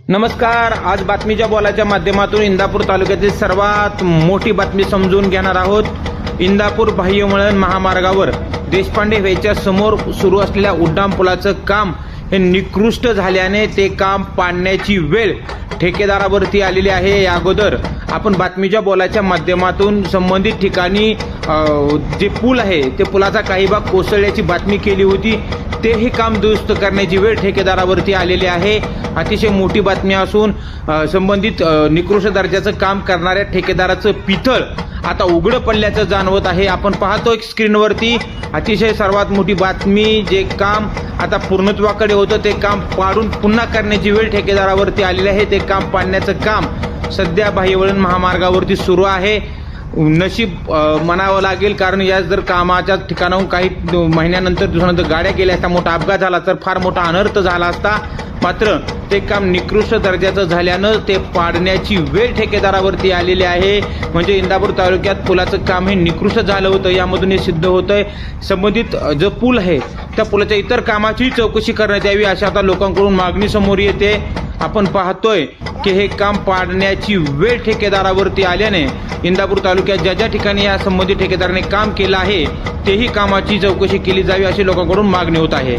नमस्कार. आज बातमीच्या बोलाच्या माध्यमातून इंदापूर तालुक्यातील सर्वात मोठी बातमी समजून घेणार आहोत. इंदापूर बाह्यवळण महामार्गावर देशपांडे वेच्या समोर सुरू असलेल्या उड्डाणपुलाचं काम हे निकृष्ट झाल्याने ते काम पाडण्याची वेळ ठेकेदारावरती आलेली आहे. या अगोदर आपण बातमीच्या बोलाच्या माध्यमातून संबंधित ठिकाणी जे पूल आहे ते पुलाचा काही भाग कोसळल्याची बातमी केली होती. तेही काम दुरुस्त करण्याची वेळ ठेकेदारावरती आलेली आहे. अतिशय मोठी बातमी असून संबंधित निकृष्ट दर्जाचं काम करणाऱ्या ठेकेदाराचं पितळ आता उघडं पडल्याचं जाणवत आहे. आपण पाहतोय स्क्रीनवरती अतिशय सर्वात मोठी बातमी. जे काम आता पूर्णत्वाकडे होतं ते काम पाडून पुन्हा करण्याची वेळ ठेकेदारावरती आलेली आहे. ते काम पाडण्याचं काम सध्या बाह्यवळण महामार्गावरती सुरू आहे. नशीब म्हणावं लागेल, कारण या जर कामाच्या ठिकाणाहून काही महिन्यानंतर दिवसानंतर गाड्या गेल्या असता, मोठा अपघात झाला तर फार मोठा अनर्थ झाला असता. मात्र ते काम निकृष्ट दर्जाचं झाल्यानं ते पाडण्याची वेळ ठेकेदारावरती आलेली आहे. म्हणजे इंदापूर तालुक्यात पुलाचं काम हे निकृष्ट झालं होतं. यामधून हे सिद्ध होतंय. संबंधित जो पूल आहे त्या पुलाच्या इतर कामाची चौकशी करण्यात यावी अशी आता लोकांकडून मागणी समोर येते. आपण पाहतोय की हे काम पाडण्याची वेळ ठेकेदारावरती आल्याने इंदापूर तालुक्यात ज्या ज्या ठिकाणी या संबंधित ठेकेदाराने काम केलं आहे तेही कामाची चौकशी केली जावी अशी लोकांकडून मागणी होत आहे.